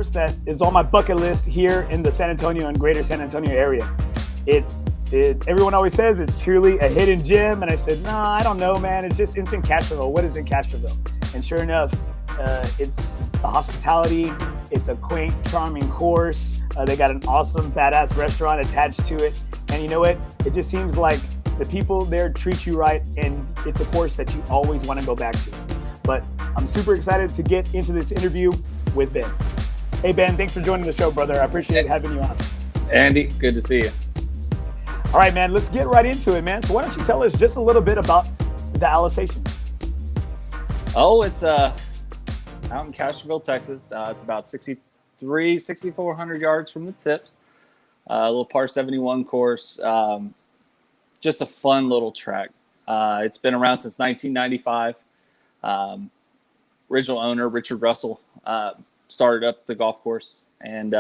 course that is on my bucket list here in the San Antonio and greater San Antonio area. Everyone always says it's truly a hidden gem, and I said, no, I don't know, man. It's in Castroville. What is in Castroville? And sure enough, it's the hospitality. It's a quaint, charming course. They got an awesome, badass restaurant attached to it. And you know what? It just seems like the people there treat you right, and it's a course that you always want to go back to. But I'm super excited to get into this interview with Ben. Hey, Ben, thanks for joining the show, brother. I appreciate having you on. Andy, good to see you. All right, man, let's get right into it, man. So why don't you tell us just a little bit about the Alsatian? Oh, it's out in Castroville, Texas. It's about 6,400 yards from the tips. A little par 71 course. Just a fun little track. It's been around since 1995. Original owner, Richard Russell, started up the golf course. And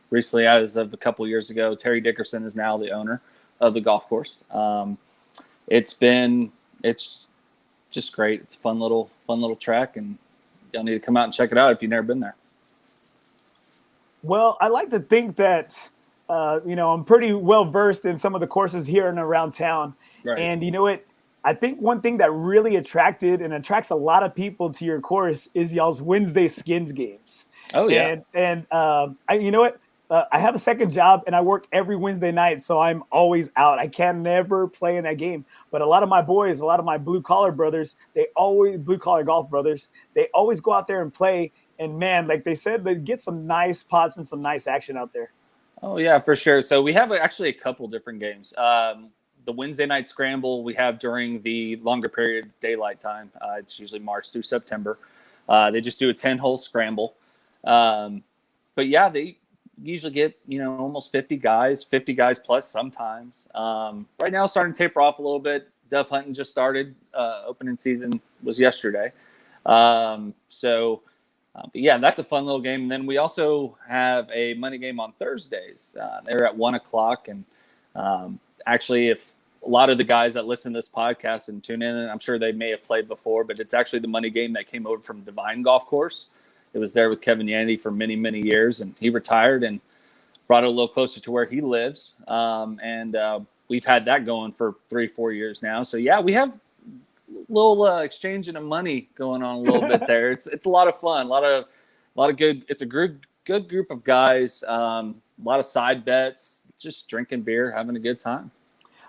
recently, as of a couple years ago, Terry Dickerson is now the owner of the golf course. It's just great. It's a fun little track, and you'll need to come out and check it out if you've never been there. Well, I like to think that, I'm pretty well versed in some of the courses here and around town. Right. And you know what? I think one thing that really attracts a lot of people to your course is y'all's Wednesday skins games. Oh, yeah. And you know what? I have a second job and I work every Wednesday night, so I'm always out. I can never play in that game. But a lot of my boys, a lot of my blue collar golf brothers, they always go out there and play. And man, like they said, they get some nice pots and some nice action out there. Oh yeah, for sure. So we have actually a couple different games. The Wednesday night scramble we have during the longer period daylight time. It's usually March through September. They just do a 10-hole scramble. But yeah, they usually get, almost 50 guys plus sometimes. Right now, starting to taper off a little bit. Dove hunting just started. Opening season was yesterday. But yeah, that's a fun little game. And then we also have a money game on Thursdays. They're at 1:00. And actually, if a lot of the guys that listen to this podcast and tune in, I'm sure they may have played before, but it's actually the money game that came over from Divine Golf Course. It was there with Kevin Yandy for many, many years, and he retired and brought it a little closer to where he lives. We've had that going for 3-4 years now. So yeah, we have a little exchanging of money going on a little bit there. It's a lot of fun, a lot of good. It's a good group of guys. A lot of side bets, just drinking beer, having a good time.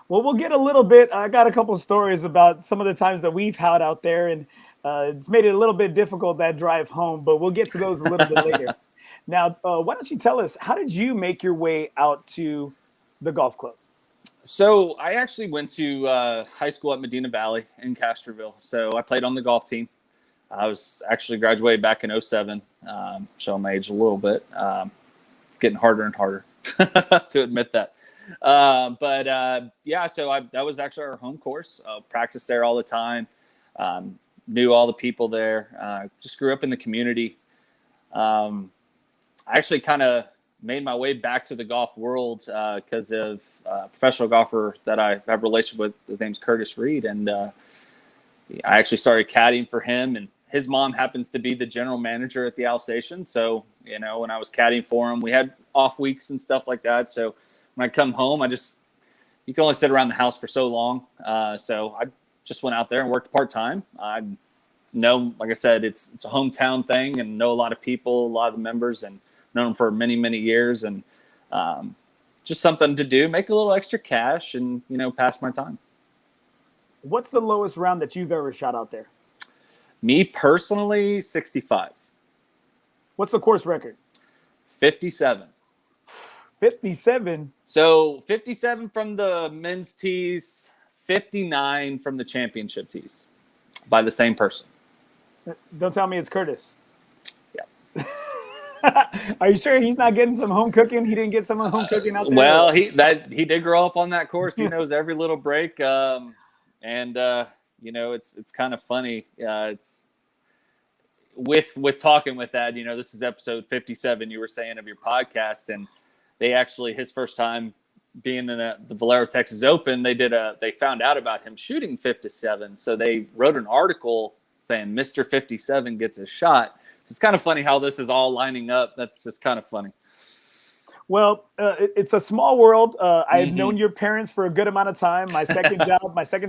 Well, we'll get a little bit. I got a couple of stories about some of the times that we've had out there, and it's made it a little bit difficult that drive home, but we'll get to those a little bit later. Now, why don't you tell us, how did you make your way out to the golf club? So I actually went to high school at Medina Valley in Castroville. So I played on the golf team. I was actually graduated back in 2007, showing my age a little bit. It's getting harder and harder to admit that. Yeah, so that was actually our home course. Practiced there all the time. Knew all the people there. Just grew up in the community. I actually kind of made my way back to the golf world because of a professional golfer that I have a relationship with. His name's Curtis Reed, and I actually started caddying for him. And his mom happens to be the general manager at the Alsatian. So, when I was caddying for him, we had off weeks and stuff like that. So when I come home, you can only sit around the house for so long. So I just went out there and worked part-time. I know, like I said, it's a hometown thing, and know a lot of people, a lot of the members, and known them for many, many years. And just something to do, make a little extra cash and, pass my time. What's the lowest round that you've ever shot out there? Me personally, 65. What's the course record? 57. 57? So 57 from the men's tees, 59 from the championship tees by the same person. Don't tell me it's Curtis. Yeah. Are you sure he's not getting some home cooking? He didn't get some home cooking out there? Well, he did grow up on that course. He knows every little break. It's kind of funny. It's with talking with that, this is episode 57 you were saying of your podcast, and they actually, his first time being in the Valero Texas Open, they found out about him shooting 57. So they wrote an article saying Mr. 57 gets a shot. it's kind of funny how this is all lining up. That's just kind of funny. Well, it's a small world. I've known your parents for a good amount of time. My second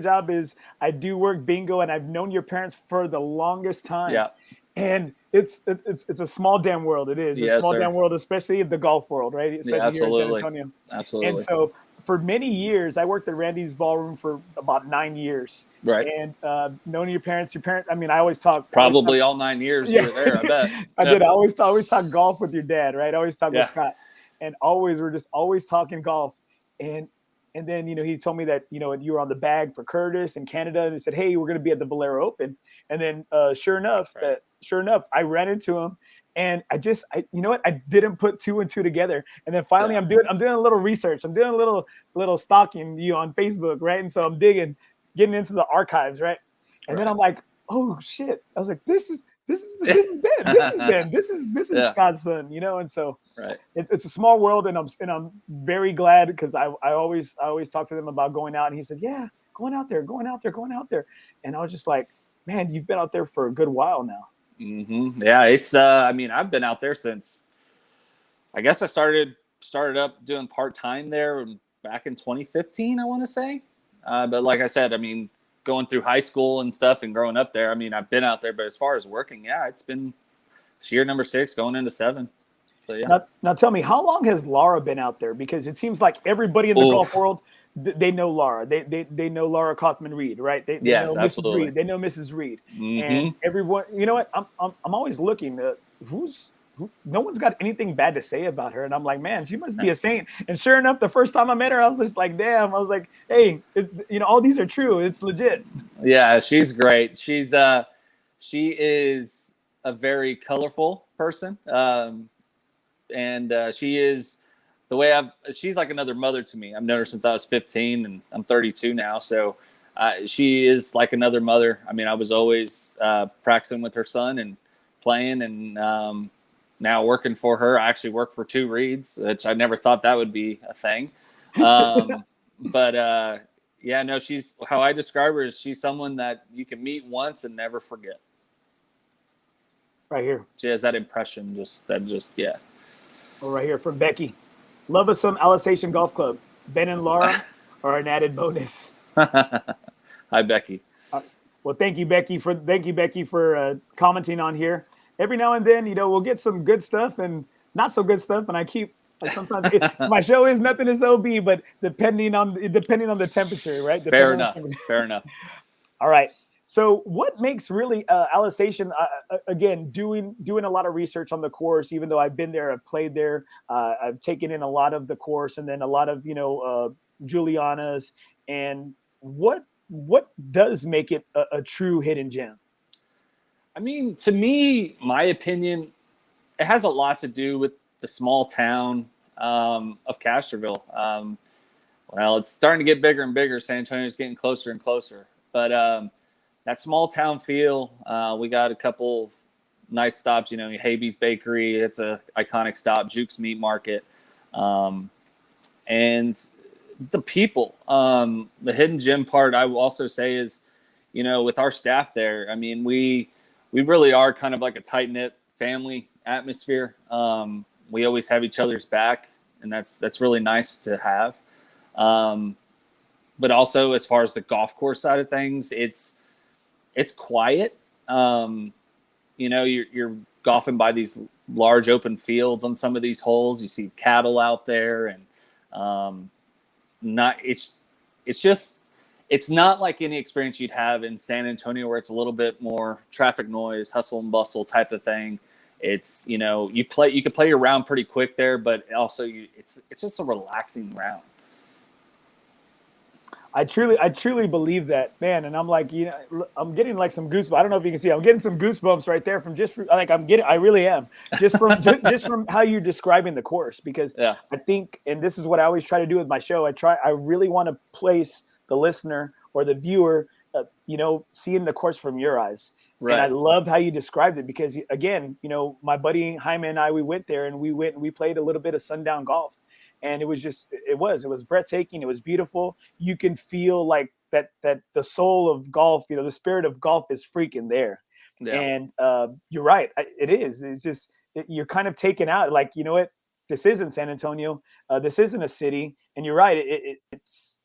job is I do work bingo, and I've known your parents for the longest time. Yeah. And it's a small damn world. It is a small damn world, especially in the golf world, right? Especially here in San Antonio. Absolutely. And so for many years, I worked at Randy's Ballroom for about 9 years. Right. And knowing your parents, I mean, I always talk. Probably all 9 years you were there, I bet. I did. I always talk golf with your dad, right? I always talk with Scott. And we're just always talking golf. And then, he told me that, you were on the bag for Curtis in Canada. And he said, hey, we're going to be at the Valero Open. And then sure enough, I ran into him. And I you know what? I didn't put 2 and 2 together. And then finally I'm doing a little research. I'm doing a little stalking on Facebook, right? And so I'm getting into the archives, right? And then I'm like, oh shit. I was like, this is Ben. This is Scott's son, and so it's a small world, and I'm very glad because I always talk to them about going out, and he said, yeah, going out there. And I was just like, man, you've been out there for a good while now. Mm-hmm. Yeah, it's I mean, I've been out there since I guess I started up doing part-time there back in 2015, I want to say. But like I said, I mean, going through high school and stuff and growing up there, I mean, I've been out there, but as far as working, it's been year number 6 going into 7. So yeah. Now tell me, how long has Laura been out there? Because it seems like everybody in the golf world, they know Laura. They know Laura Kaufman-Reed, right? They know Mrs. absolutely. Reed. They know Mrs. Reed. Mm-hmm. And everyone, you know what? I'm always looking. No one's got anything bad to say about her, and I'm like, man, she must be a saint. And sure enough, the first time I met her, I was just like, damn. I was like, hey, all these are true. It's legit. Yeah, she's great. She is a very colorful person, and she is she's like another mother to me. I've known her since I was 15, and I'm 32 now, so she is like another mother. I mean, I was always practicing with her son and playing, and now working for her. I actually work for 2 Reeds, which I never thought that would be a thing. But she's, how I describe her is she's someone that you can meet once and never forget. Right here. She has that impression, yeah. Oh, right here from Becky. Love us some Alsatian Golf Club. Ben and Laura are an added bonus. Hi, Becky. Well, thank you, Becky, for commenting on here. Every now and then, we'll get some good stuff and not so good stuff. And sometimes my show is NothingisOB, but depending on the temperature, right? Fair enough. All right. So what makes really Alsatian, again, doing a lot of research on the course, even though I've been there, I've played there, I've taken in a lot of the course, and then a lot of, Giulianis, and what does make it a true hidden gem? I mean, to me, my opinion, it has a lot to do with the small town of Castroville. Well, it's starting to get bigger and bigger. San Antonio's getting closer and closer. But that small town feel, we got a couple nice stops. Habee's Bakery, it's a iconic stop. Juke's Meat Market. And the people. The hidden gem part, I will also say, is, with our staff there, I mean, we really are kind of like a tight-knit family atmosphere. We always have each other's back, and that's really nice to have. But also, as far as the golf course side of things, it's quiet. You're golfing by these large open fields on some of these holes. You see cattle out there, and it's not like any experience you'd have in San Antonio, where it's a little bit more traffic noise, hustle and bustle type of thing. It's, you could play your round pretty quick there, but also it's just a relaxing round. I truly believe that, man. And I'm like, I'm getting like some goosebumps. I don't know if you can see, I'm getting some goosebumps right there I really am just from how you're describing the course, because I think, and this is what I always try to do with my show. I really want to place the listener or the viewer, seeing the course from your eyes. Right. And I loved how you described it, because again, my buddy Jaime and I, we went there and we played a little bit of sundown golf. And it was breathtaking. It was beautiful. You can feel like that the soul of golf, the spirit of golf is freaking there. Yeah. And you're right. It is. It's just you're kind of taken out. Like, you know what? This isn't San Antonio. This isn't a city. And you're right. It's.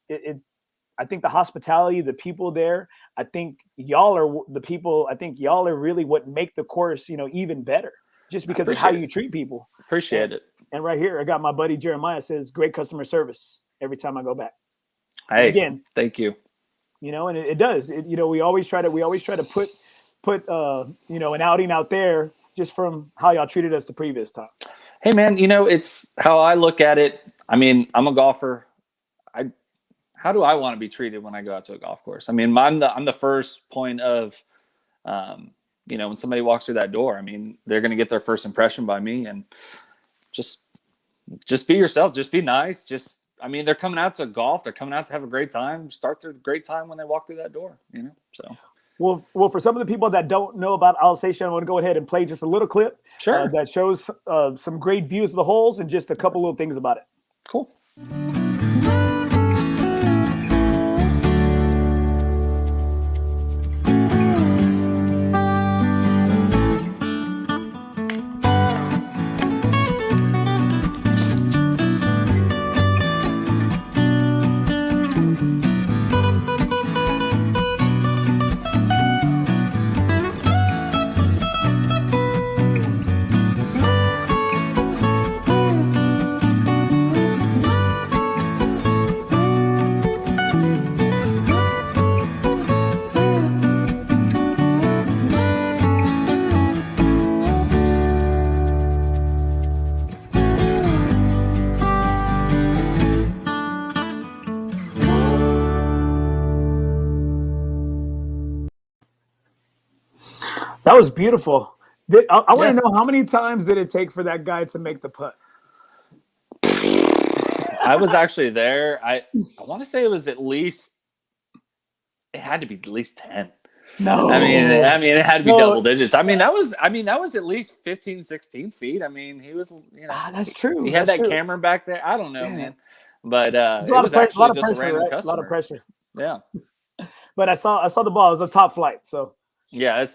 I think the hospitality, the people there. I think y'all are the people. I think y'all are really what make the course, even better, just because of how you treat people. Appreciate it. And right here, I got my buddy Jeremiah says great customer service every time I go back. Hey, again, thank you. And it does. We always try to put an outing out there just from how y'all treated us the previous time. Hey man, it's how I look at it. I mean, I'm a golfer. How do I want to be treated when I go out to a golf course? I mean, I'm the first point of, when somebody walks through that door. I mean, they're going to get their first impression by me, and just be yourself. Just be nice. They're coming out to golf. They're coming out to have a great time. Start their great time when they walk through that door. So. Well, for some of the people that don't know about Alsatian, I want to go ahead and play just a little clip that shows some great views of the holes and just a couple little things about it. Cool. That was beautiful. I want to know, how many times did it take for that guy to make the putt? I was actually there. I want to say it was it had to be at least 10. No. I mean, it had to be double digits. That was at least 15, 16 feet. I mean, he was, that's true. He had that camera back there. I don't know, man. But it was actually just a random customer. A lot of pressure. Yeah. But I saw the ball. It was a top flight, so. Yeah,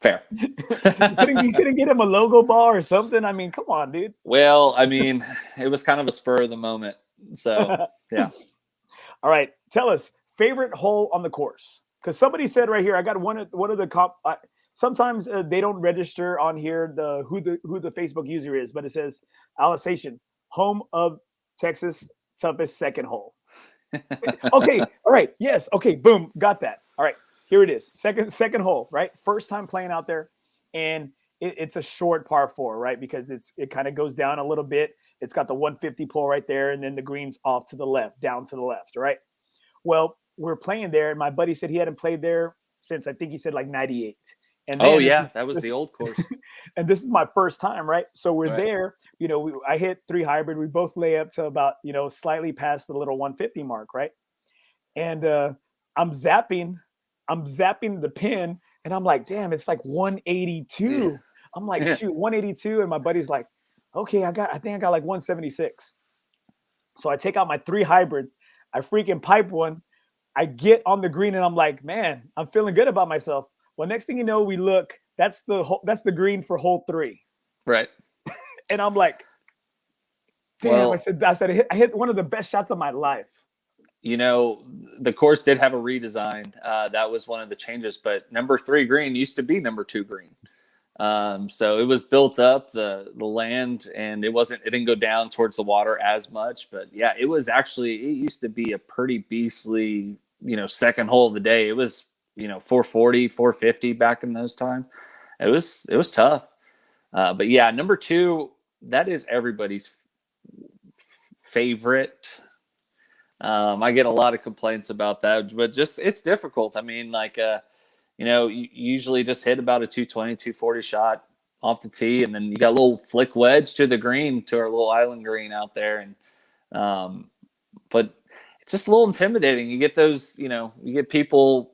fair. You couldn't get him a logo ball or something? I mean, come on, dude. Well, it was kind of a spur of the moment. So, yeah. All right. Tell us, favorite hole on the course. Because somebody said right here, I got one of the sometimes they don't register on here who the Facebook user is, but it says Alsatian, home of Texas toughest second hole. Okay. All right. Yes. Okay. Boom. Got that. All right. Here it is. Second hole, right? First time playing out there. And it's a short par 4, right? Because it kind of goes down a little bit. It's got the 150 pull right there. And then the green's off to the left, down to the left. Right. Well, we're playing there. And my buddy said he hadn't played there since, I think he said like 98. And then that was the old course. And this is my first time, right? So we're there. I hit 3 hybrid. We both lay up to about, slightly past the little 150 mark, right? And I'm zapping the pin, and I'm like, damn, it's like 182. Yeah. I'm like, shoot, 182. And my buddy's like, okay, I think I got like 176. So I take out my 3 hybrid. I freaking pipe one. I get on the green, and I'm like, man, I'm feeling good about myself. Well, next thing you know, we look, that's the green for hole 3. Right. And I'm like, damn, I said I hit one of the best shots of my life. The course did have a redesign. That was one of the changes, but number 3 green used to be number 2 green. So it was built up the land, and it didn't go down towards the water as much, but yeah, it used to be a pretty beastly, second hole of the day. It was, 440, 450 back in those times. It was tough. But yeah, number 2, that is everybody's favorite. I get a lot of complaints about that, but it's difficult. You usually just hit about a 220, 240 shot off the tee, and then you got a little flick wedge to the green, to our little island green out there. And, but it's just a little intimidating. You get those, you get people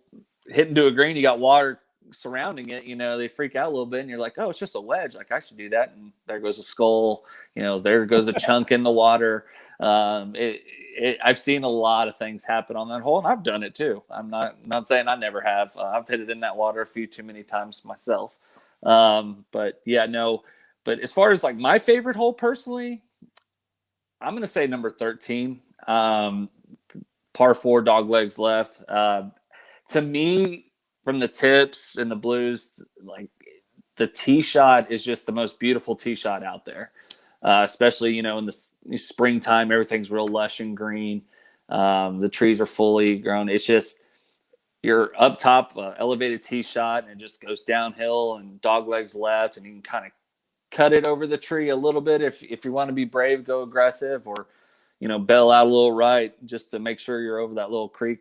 hitting to a green, you got water, surrounding it, they freak out a little bit, and you're like, oh, it's just a wedge. Like, I should do that. And there goes a skull. There goes a chunk in the water. I've seen a lot of things happen on that hole, and I've done it too. I'm not saying I never have. I've hit it in that water a few too many times myself. But yeah, no. But as far as like my favorite hole personally, I'm going to say number 13, par 4, dog legs left. To me, from the tips and the blues, like the tee shot is just the most beautiful tee shot out there. Especially, in the springtime, everything's real lush and green. The trees are fully grown. It's just, you're up top, elevated tee shot, and it just goes downhill and dog legs left, and you can kind of cut it over the tree a little bit if you want to be brave, go aggressive, or bail out a little right just to make sure you're over that little creek.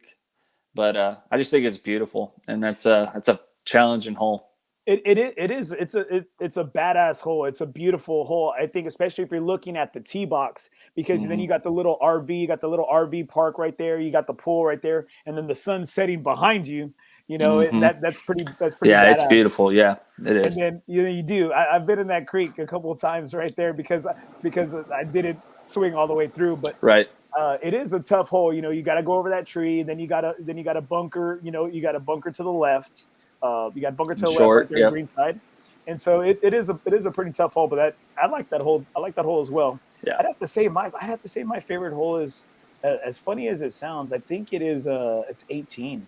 But I just think it's beautiful, and that's a challenging hole. It is. It's a badass hole. It's a beautiful hole. I think, especially if you're looking at the tee box, because then you got the little RV park right there. You got the pool right there, and then the sun setting behind you. That's pretty. Yeah, badass. It's beautiful. Yeah, it is. And then you do. I've been in that creek a couple of times right there because I didn't swing all the way through, but right. It is a tough hole. You got to go over that tree. Then you got to bunker. You got to bunker to the left. You got bunker to the left right there, green side. And so it is a pretty tough hole. But I like that hole. I like that hole as well. Yeah. I'd have to say my favorite hole is, as funny as it sounds, I think it is. It's 18.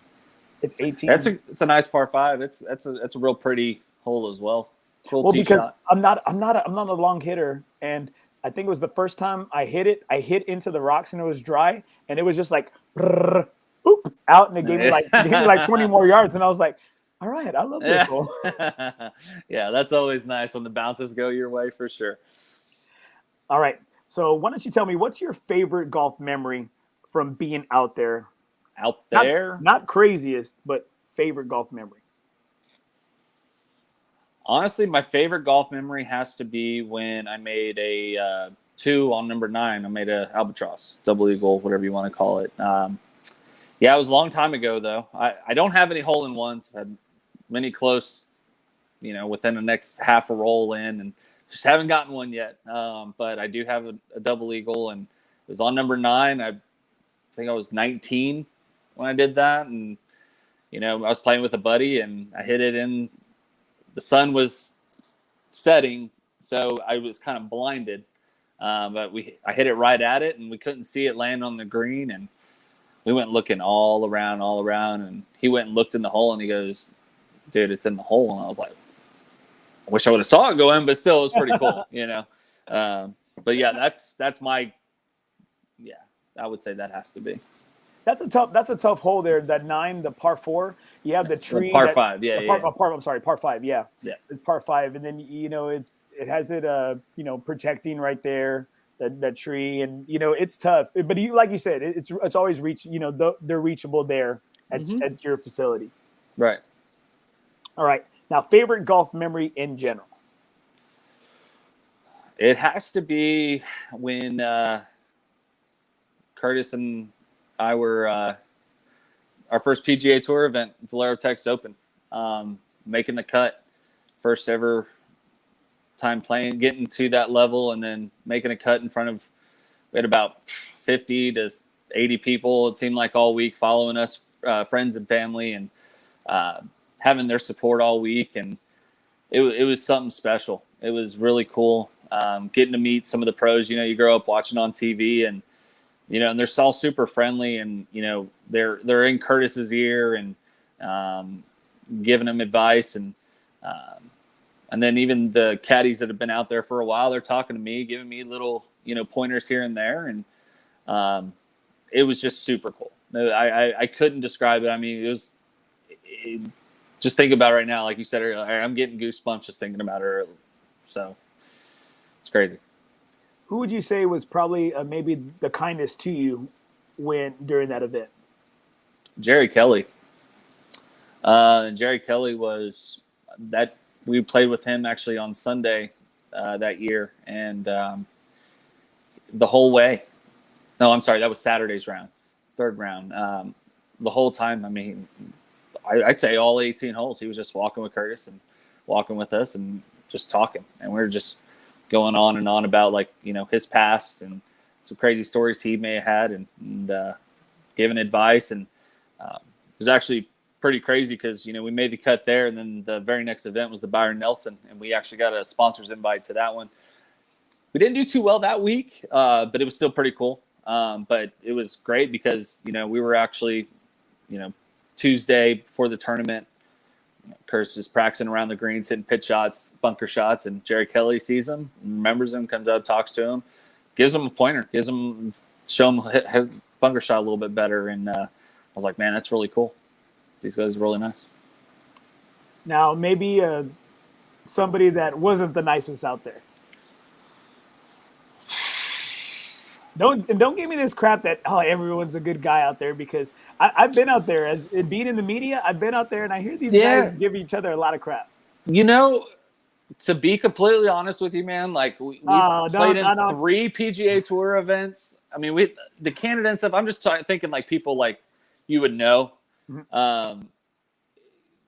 It's 18. It's a nice par 5. It's a real pretty hole as well. Well, because I'm not a long hitter, and I think it was the first time I hit it. I hit into the rocks and it was dry, and it was just like out, and it gave me like 20 more yards, and I was like, all right, I love this hole. Yeah, that's always nice when the bounces go your way, for sure. All right, so why don't you tell me, what's your favorite golf memory from being out there? Out there? Not craziest, but favorite golf memory. Honestly, my favorite golf memory has to be when I made a 2 on number 9. I made a albatross, double eagle, whatever you want to call it. Yeah, it was a long time ago, though. I don't have any hole-in-ones. I've had many close, within the next half a roll in, and just haven't gotten one yet. But I do have a double eagle, and it was on number 9. I think I was 19 when I did that, and I was playing with a buddy, and I hit it in. The sun was setting, so I was kind of blinded. But I hit it right at it, and we couldn't see it land on the green, and we went looking all around, and he went and looked in the hole, and he goes, "Dude, it's in the hole." And I was like, I wish I would have saw it go in, but still, it was pretty cool, But yeah, that's my. Yeah, I would say that has to be. That's a tough hole there. That 9, the par 4. You have the tree. Par 5, yeah. I'm sorry, par 5. Yeah, yeah. It's par 5, and then it has it protecting right there that tree, and it's tough. But like you said, it's always they're reachable there at your facility. Right. All right. Now, favorite golf memory in general. It has to be when Curtis and I were our first PGA Tour event, Valero Texas Open, making the cut, first ever time playing, getting to that level, and then making a cut in front of. We had about 50 to 80 people. It seemed like all week following us, friends and family, and having their support all week, and it was something special. It was really cool. Getting to meet some of the pros. You grow up watching on TV, and and they're all super friendly, and they're in Curtis's ear and giving him advice, and then even the caddies that have been out there for a while, they're talking to me, giving me little pointers here and there, and it was just super cool. I couldn't describe it. I mean, just think about it right now, like you said earlier, I'm getting goosebumps just thinking about it. So it's crazy. Who would you say was probably maybe the kindest to you during that event? Jerry Kelly. Jerry Kelly was that. We played with him actually on Sunday that year, and the whole way. No, I'm sorry, that was Saturday's round, third round. The whole time, I mean, I'd say all 18 holes. He was just walking with Curtis and walking with us and just talking. And we were just going on and on about, like, you know, his past and some crazy stories he may have had, and giving advice. And it was actually pretty crazy because, you know, we made the cut there, and then the very next event was the Byron Nelson, and we actually got a sponsor's invite to that one. We didn't do too well that week, but it was still pretty cool. But it was great because, you know, we were actually, you know, Tuesday before the tournament, Curtis is practicing around the greens, hitting pitch shots, bunker shots, and Jerry Kelly sees him, remembers him, comes up, talks to him, gives him a pointer, show him hit bunker shot a little bit better. And I was like, man, that's really cool. These guys are really nice. Now, maybe somebody that wasn't the nicest out there. Don't give me this crap that, oh, everyone's a good guy out there, because I've been out there as being in the media. I've been out there and I hear these guys give each other a lot of crap. You know, to be completely honest with you, man, like we played in 3 PGA Tour events. I mean, the Canada and stuff. I'm just thinking like people like you would know. Mm-hmm.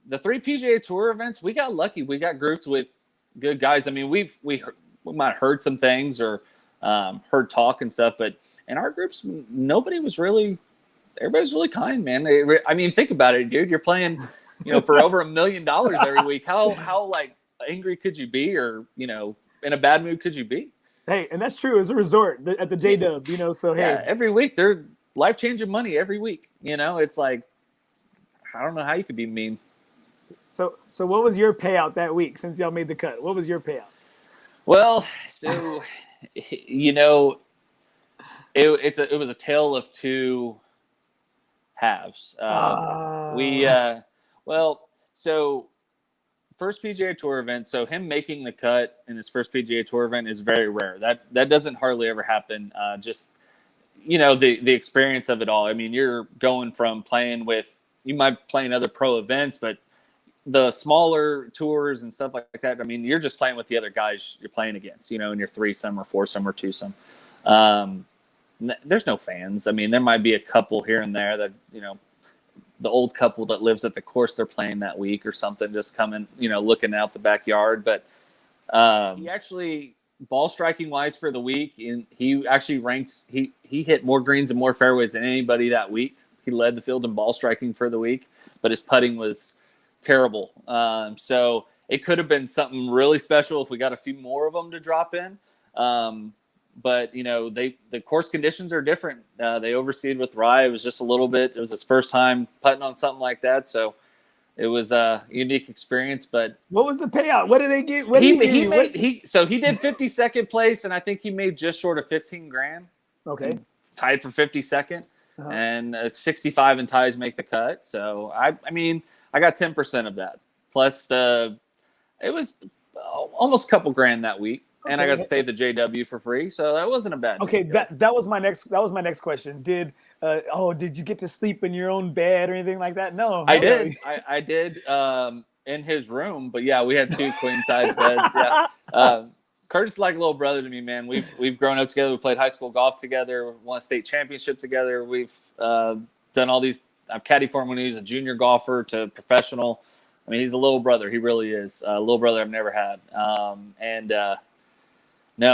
The 3 PGA Tour events, we got lucky. We got grouped with good guys. I mean, we might have heard some things or heard talk and stuff, but in our groups, everybody was really kind, man. I mean, think about it, dude. You're playing, you know, for over $1 million every week. How like angry could you be, or, you know, in a bad mood could you be? Hey, and that's true. It's a resort at the J-Dub, you know. So hey, every week they're life-changing money every week. You know, it's like, I don't know how you could be mean. So what was your payout that week since y'all made the cut? What was your payout? Well, so you know, it was a tale of two halves. So first PGA Tour event. So him making the cut in his first PGA Tour event is very rare. That doesn't hardly ever happen. Just, you know, the experience of it all. I mean, you're going from playing with, you might play in other pro events, but the smaller tours and stuff like that, I mean, you're just playing with the other guys you're playing against, you know, in your threesome or foursome or twosome. There's no fans. I mean, there might be a couple here and there that, you know, the old couple that lives at the course they're playing that week or something, just coming, you know, looking out the backyard. But he actually, ball striking wise for the week, and he actually ranks, he hit more greens and more fairways than anybody that week. He led the field in ball striking for the week, but his putting was terrible. So it could have been something really special if we got a few more of them to drop in. But, you know, the course conditions are different. They overseed with Rye. It was just a little bit. It was his first time putting on something like that. So it was a unique experience. But what was the payout? What did they get? So he did 52nd place, and I think he made just short of $15,000. Okay. Tied for 52nd. Uh-huh. And it's 65 and ties make the cut. So I mean, I got 10% of that. Plus it was almost a couple grand that week. Okay. And I got to stay at the JW for free. So that wasn't a bad deal. Okay. That was my next question. Did you get to sleep in your own bed or anything like that? No. I did. I did in his room, but yeah, we had 2 queen size beds. Yeah. Curtis is like a little brother to me, man. We've grown up together. We played high school golf together, won a state championship together. We've done all these. I've caddied for him when he was a junior golfer to professional. I mean, he's a little brother. He really is a little brother I've never had.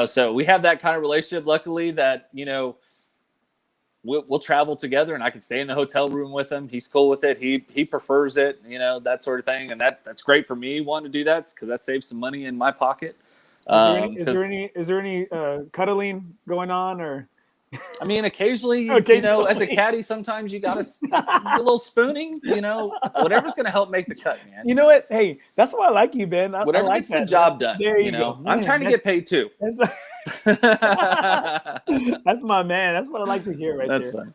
So we have that kind of relationship. Luckily, that, you know, we'll travel together, and I can stay in the hotel room with him. He's cool with it. He prefers it, you know, that sort of thing, and that's great for me wanting to do that because that saves some money in my pocket. Is there any cuddling going on, or? I mean, occasionally, you know, as a caddy, sometimes you got a little spooning, you know, whatever's going to help make the cut, man. You know what? Hey, that's why I like you, Ben. Whatever like gets the job done. There you know, I'm trying to get paid too. That's my man. That's what I like to hear right there. That's fine.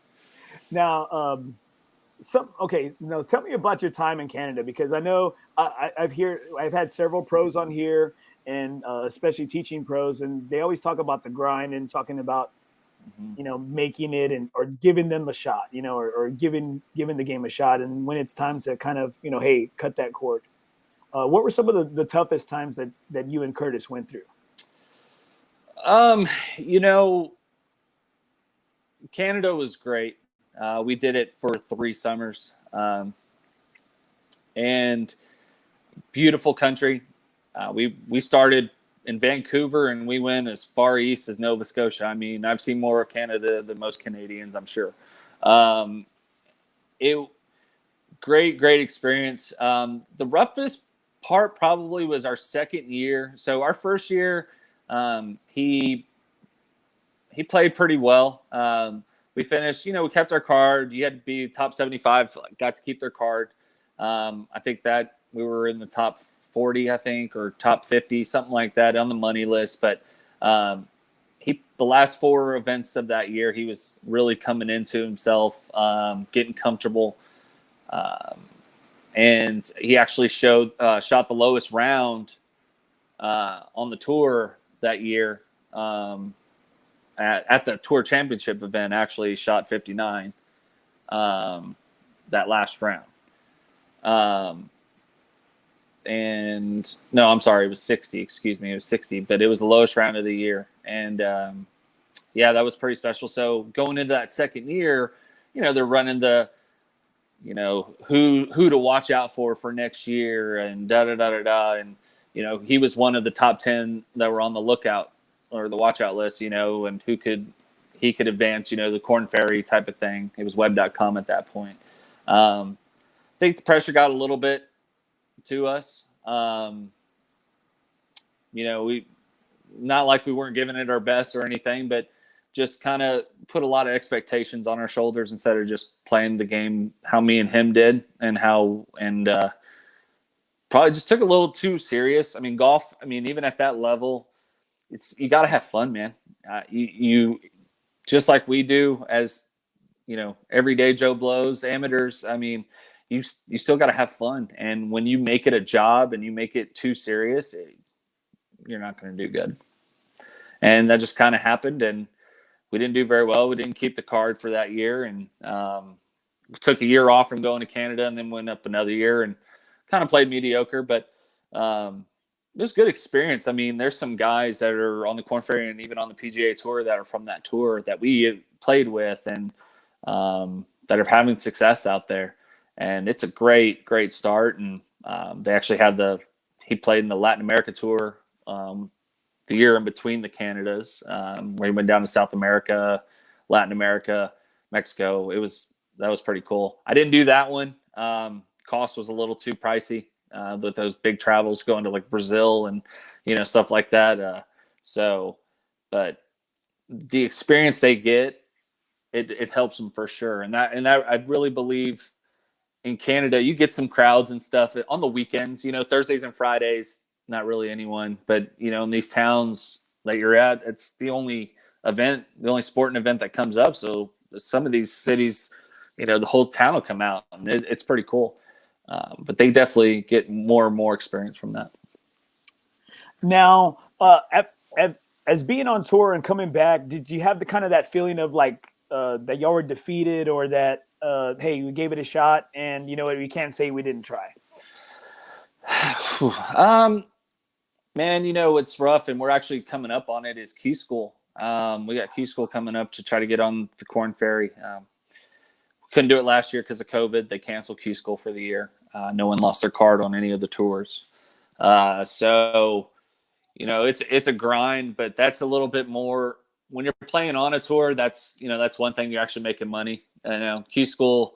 Now, tell me about your time in Canada, because I know I've had several pros on here, and especially teaching pros, and they always talk about the grind and talking about, you know, making it or giving them a shot, you know, or giving the game a shot. And when it's time to kind of, you know, hey, cut that cord. What were some of the toughest times that you and Curtis went through? You know, Canada was great. We did it for 3 summers. and beautiful country. We started in Vancouver, and we went as far east as Nova Scotia. I mean, I've seen more of Canada than most Canadians, I'm sure. It great experience. The roughest part probably was our second year. So our first year, he played pretty well. We finished, we kept our card. You had to be top 75, got to keep their card. I think that we were in the top 40, I think, or top 50, something like that on the money list. But the last 4 events of that year, he was really coming into himself, getting comfortable. And he actually shot the lowest round on the tour that year. At the tour championship event, actually shot 59 that last round. And no, I'm sorry, it was 60. Excuse me, it was 60, but it was the lowest round of the year. And yeah, that was pretty special. So going into that second year, they're running the, who to watch out for next year, and and he was one of the top 10 that were on the lookout or the watch out list, and he could advance, the Corn Ferry type of thing. It was web.com at that point. I think the pressure got a little bit to us. We not like we weren't giving it our best or anything, but just kind of put a lot of expectations on our shoulders instead of just playing the game how me and him did, and probably just took it a little too serious. I mean, golf, even at that level, you got to have fun, man. You just like we do as, everyday Joe Blows, amateurs. You still got to have fun. And when you make it a job and you make it too serious, you're not going to do good. And that just kind of happened, and we didn't do very well. We didn't keep the card for that year, and took a year off from going to Canada, and then went up another year and kind of played mediocre. But it was a good experience. There's some guys that are on the Corn Ferry and even on the PGA Tour that are from that tour that we played with, and that are having success out there. And it's a great start. And they actually had he played in the Latin America Tour the year in between the Canadas, where he went down to South America, Latin America, Mexico. That was pretty cool. I didn't do that one. Cost was a little too pricey with those big travels going to like Brazil and stuff like that. But the experience they get, it helps them for sure. And that I really believe in Canada, you get some crowds and stuff on the weekends. Thursdays and Fridays, not really anyone, but in these towns that you're at, it's the only sporting event that comes up. So some of these cities, the whole town will come out, and it's pretty cool. But they definitely get more and more experience from that. Now, as being on tour and coming back, did you have that feeling of like that y'all were defeated, or that hey, we gave it a shot, and we can't say we didn't try? Man, what's rough, and we're actually coming up on it, is Q School. We got Q School coming up to try to get on the Corn Ferry. Couldn't do it last year because of COVID. They canceled Q School for the year. No one lost their card on any of the tours. So, it's a grind, but that's a little bit more when you're playing on a tour. That's one thing, you're actually making money. Q School,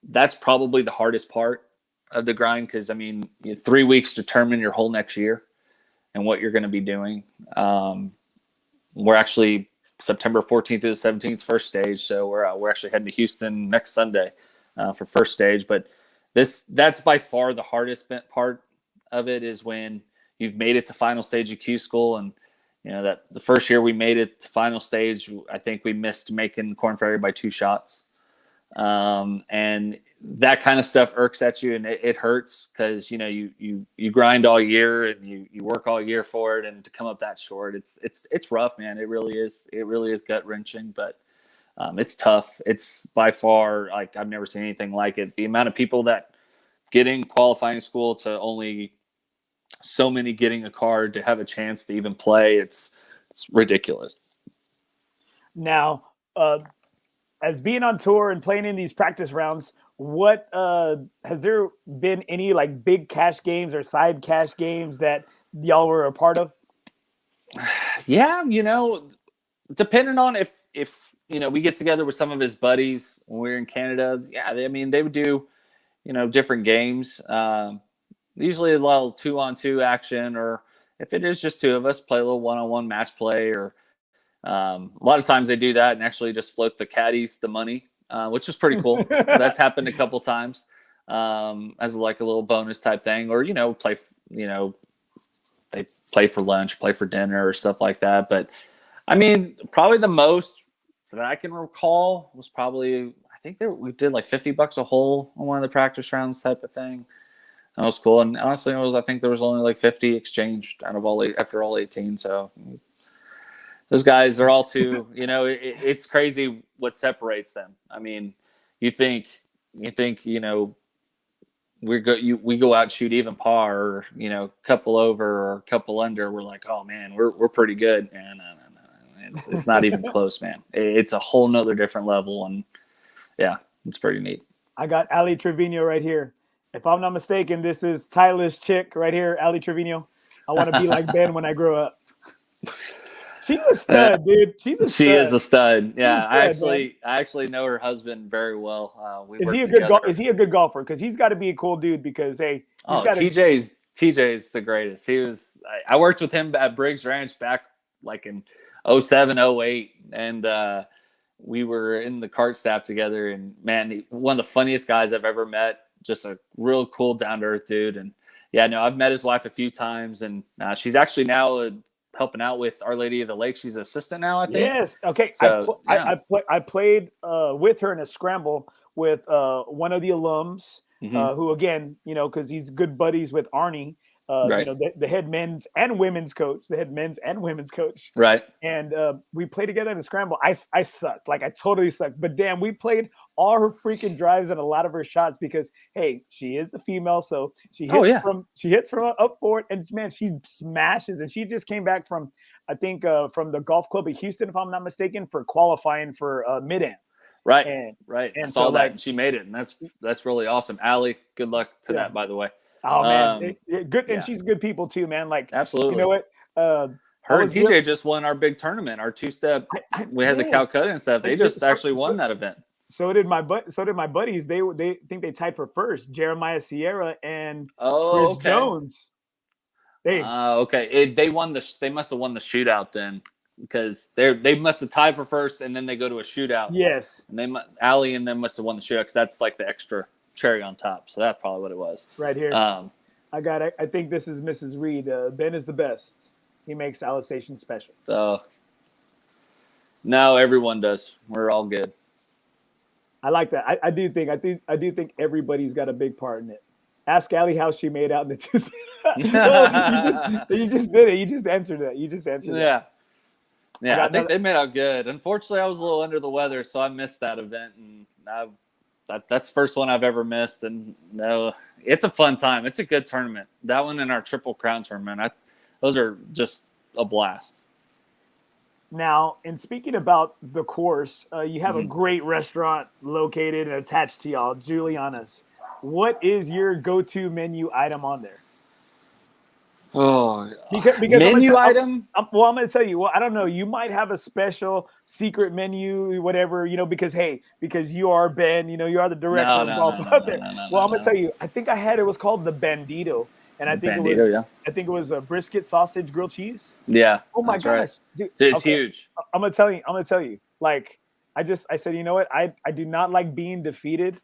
that's probably the hardest part of the grind, because 3 weeks determine your whole next year and what you're going to be doing. We're actually September 14th to the 17th, first stage. So we're actually heading to Houston next Sunday for first stage. But that's by far the hardest part of it, is when you've made it to final stage of Q School. And, that the first year we made it to final stage, I think we missed making Corn Ferry by 2 shots. And that kind of stuff irks at you, and it hurts, because you grind all year and you work all year for it, and to come up that short, it's rough, man. It really is gut wrenching, but it's tough. It's by far, like, I've never seen anything like it. The amount of people that get in qualifying school to only so many getting a card to have a chance to even play, it's ridiculous. Now, as being on tour and playing in these practice rounds, what has there been any like big cash games or side cash games that y'all were a part of? Yeah, depending on if we get together with some of his buddies when we were in Canada. Yeah, they would do different games. Usually a little 2-on-2 action, or if it is just two of us, play a little 1-on-1 match play. Or a lot of times they do that and actually just float the caddies the money, which is pretty cool. That's happened a couple times as like a little bonus type thing. Or play they play for lunch, play for dinner, or stuff like that. But probably the most that I can recall was probably, I think we did like $50 a hole on one of the practice rounds type of thing. That was cool. And honestly, I think there was only like 50 exchanged out of after all 18. So those guys are all too, it's crazy what separates them. You think, we go out and shoot even par, or couple over or couple under. We're like, oh man, we're pretty good. And no. It's not even close, man. It's a whole nother different level, and yeah, it's pretty neat. I got Ali Trevino right here. If I'm not mistaken, this is Tyler's chick right here, Ali Trevino. I want to be like Ben when I grow up. She's a stud, dude. She is a stud. Yeah, I actually know her husband very well. Is he a good golfer? Because he's got to be a cool dude. Because hey, TJ's the greatest. I worked with him at Briggs Ranch back like in 07, 08, and we were in the kart staff together. And man, one of the funniest guys I've ever met. Just a real cool, down to earth dude. And yeah, no, I've met his wife a few times, and she's actually now helping out with Our Lady of the Lake. She's assistant now, I think. Yes. Okay. So, I played with her in a scramble with one of the alums, who again, because he's good buddies with Arnie. Right. The head men's and women's coach, Right. And we played together in a scramble. I sucked. Like I totally sucked. But damn, we played all her freaking drives and a lot of her shots because hey, she is a female, so she hits from up forward, and man, she smashes. And she just came back from, I think, from the golf club of Houston, if I'm not mistaken, for qualifying for mid-am. Right. And I saw that, and she made it, and that's really awesome. Allie, good luck to that, by the way. Oh man, good, and she's good people too, man. Like absolutely, you know what? Her and TJ just won our big tournament, our two-step. We had the Calcutta and stuff. They just actually won that event. So did my buddies. They think they tied for first. Jeremiah Sierra and Chris Jones. Okay. They must have won the shootout then, because they must have tied for first, and then they go to a shootout. Yes. And Allie and them must have won the shootout, because that's like the extra cherry on top. So that's probably what it was. Right here. I got it. I think this is Mrs. Reed. Ben is the best. He makes Alsatian special. No, everyone does. We're all good. I like that. I do think everybody's got a big part in it. Ask Allie how she made out in the two. You just did it. You just answered that. Yeah. Yeah, I think they made out good. Unfortunately, I was a little under the weather, so I missed that event, and that's the first one I've ever missed. And no, it's a fun time. It's a good tournament. That one and our Triple Crown tournament, those are just a blast. Now, in speaking about the course, you have a great restaurant located and attached to y'all, Giulianis. What is your go-to menu item on there? Because menu item? I'm going to tell you. Well, I don't know. You might have a special secret menu, whatever, because you are Ben, you are the director of golf out there. I'm going to tell you. I think it was called the Bandito. And I think it was a brisket, sausage, grilled cheese. Yeah. Oh my gosh, right. Dude, it's huge. I'm gonna tell you. Like, I said, you know what? I do not like being defeated,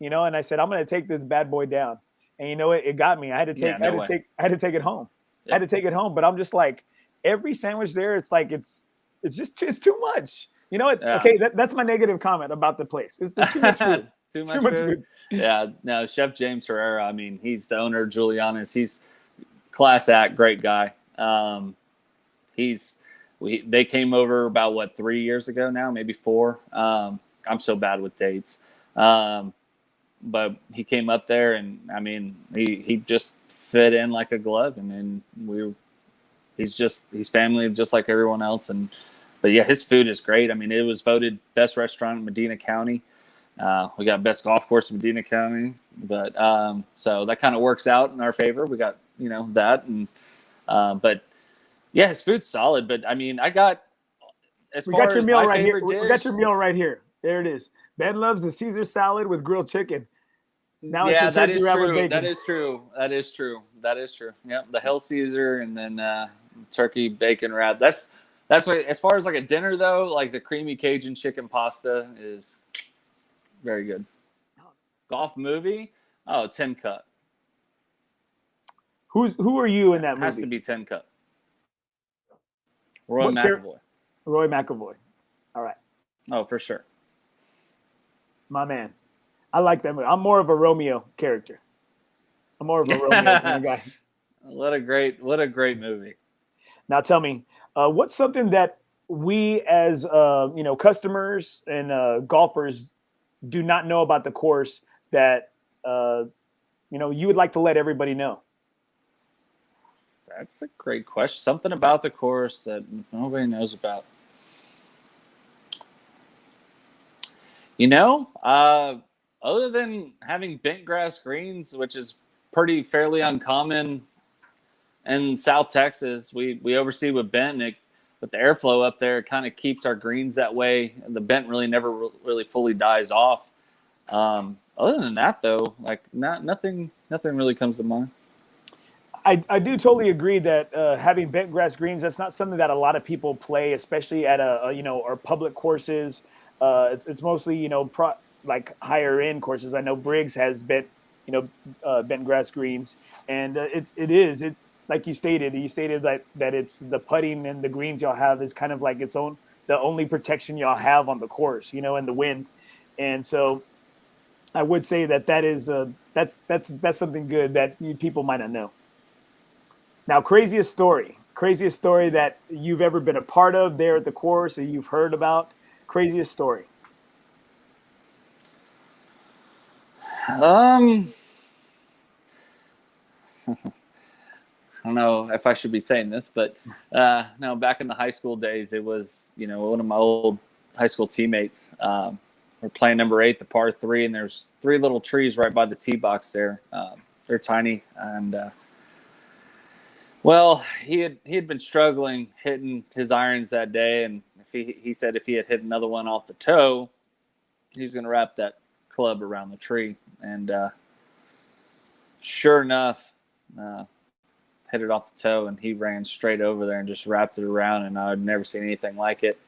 and I said I'm gonna take this bad boy down. And you know what? It got me. I had to take it home. Yeah. I had to take it home. But I'm just like, every sandwich there, it's like it's too much. You know what? Yeah. Okay, that's my negative comment about the place. It's too much food. Too much food. Yeah, no, Chef James Herrera, he's the owner of Giulianis. He's class act, great guy. They came over about 3 years ago now, maybe 4. I'm so bad with dates. But he came up there, and he just fit in like a glove. And then he's family just like everyone else. And But yeah, his food is great. I mean, it was voted best restaurant in Medina County. We got best golf course in Medina County, but so that kind of works out in our favor. We got that, and but yeah, his food's solid. But I mean, I got as We far got your as meal my right here. favorite We dish. got your meal right here. There it is. Ben loves the Caesar salad with grilled chicken. Now Yeah, it's the that turkey is wrap with true. bacon. That is true. That is true. That is true. Yeah, the Hell Caesar and then turkey bacon wrap. That's what. As far as like a dinner though, like the creamy Cajun chicken pasta is very good. Golf movie? Oh, 10 Cup. Who are you in that movie? Has to be 10 Cup. Roy What McAvoy. Roy McAvoy. All right, Oh, for sure. my man. I like that movie. I'm more of a Romeo character. I'm more of a Romeo kind of guy. What a great movie. Now tell me, what's something that we as customers and golfers do not know about the course that you would like to let everybody know? That's a great question. Something about the course that nobody knows about. Other than having bent grass greens, which is fairly uncommon in South Texas, we oversee with bent. With the airflow up there, it kind of keeps our greens that way. And the bent really never really fully dies off. Other than that, though, like nothing really comes to mind. I do totally agree that having bent grass greens, that's not something that a lot of people play, especially at our public courses. It's mostly like higher end courses. I know Briggs has bent grass greens, and it like you stated that it's the putting and the greens y'all have is kind of like the only protection y'all have on the course, and the wind, and so I would say that is that's something good that people might not know. Now, craziest story that you've ever been a part of there at the course or you've heard about. Craziest story. I don't know if I should be saying this, but no, back in the high school days, it was, one of my old high school teammates. We're playing number 8, the par 3, and there's 3 little trees right by the tee box there. They're tiny, and well, he had been struggling hitting his irons that day, and he said if he had hit another one off the toe, he's going to wrap that club around the tree. And sure enough, hit it off the toe, and he ran straight over there and just wrapped it around, and I'd never seen anything like it.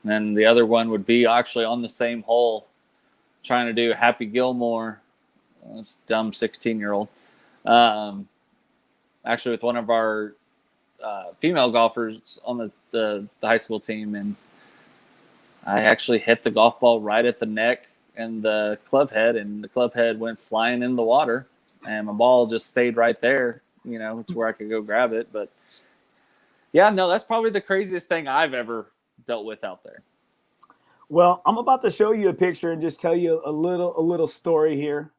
And then the other one would be actually on the same hole, trying to do Happy Gilmore, this dumb 16-year-old. Actually with one of our female golfers on the high school team, and I actually hit the golf ball right at the neck and the club head, and the club head went flying in the water, and my ball just stayed right there, to where I could go grab it. But yeah, no, that's probably the craziest thing I've ever dealt with out there. Well, I'm about to show you a picture and just tell you a little story here.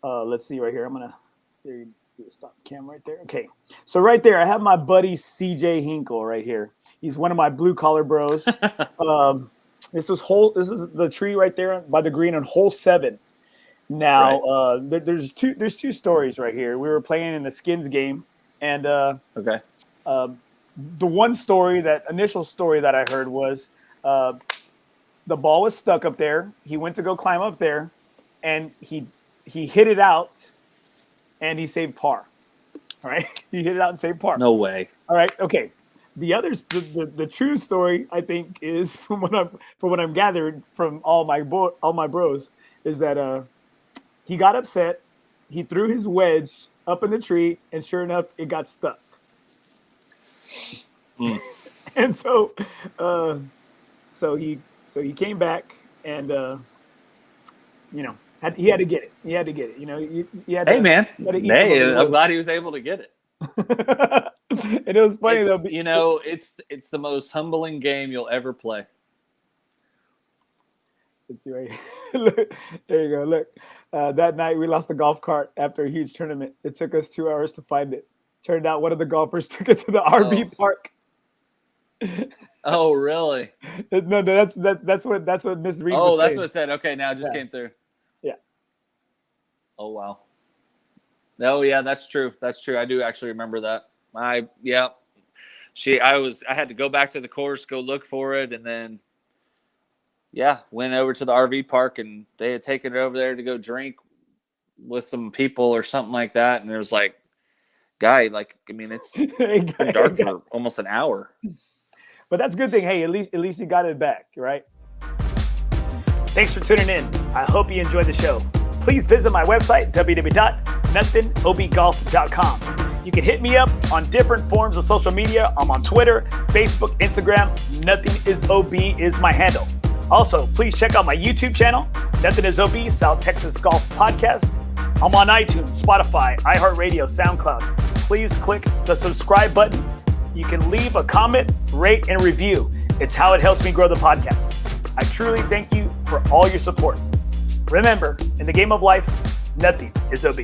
Let's see right here. There you stop the camera right there. Okay. So right there, I have my buddy CJ Hinkle right here. He's one of my blue collar bros. This is the tree right there by the green on hole 7. Now, right. There's two stories right here. We were playing in the Skins game, and okay. The one initial story that I heard was the ball was stuck up there. He went to go climb up there, and he hit it out, and he saved par. All right, he hit it out and saved par. No way. All right, okay. The true story, I think, is from what I'm gathered from all my bros, is that he got upset. He threw his wedge up in the tree, and sure enough, it got stuck. And so he came back, and he had to get it. He had to get it. Hey man, I'm glad he was able to get it. And it was funny though. It's the most humbling game you'll ever play. Let's see right here. Look, there you go. Look, that night we lost the golf cart after a huge tournament. It took us 2 hours to find it. Turned out one of the golfers took it to the RV park. Oh, really? No, that's what Miss Reed Oh, was that's saying. what it said. Okay, now it just came through. Yeah. Oh, wow. Oh, yeah, that's true. That's true. I do actually remember that. I had to go back to the course, go look for it, and then went over to the RV park, and they had taken it over there to go drink with some people or something like that. And it was like, guy, like, I mean, it's been dark for almost an hour. But that's a good thing. Hey, at least you got it back, right? Thanks for tuning in. I hope you enjoyed the show. Please visit my website, www.NothingisOB.com. You can hit me up on different forms of social media. I'm on Twitter, Facebook, Instagram. NothingisOB is my handle. Also, please check out my YouTube channel, NothingisOB, South Texas Golf Podcast. I'm on iTunes, Spotify, iHeartRadio, SoundCloud. Please click the subscribe button. You can leave a comment, rate, and review. It's how it helps me grow the podcast. I truly thank you for all your support. Remember, in the game of life, nothing is OB.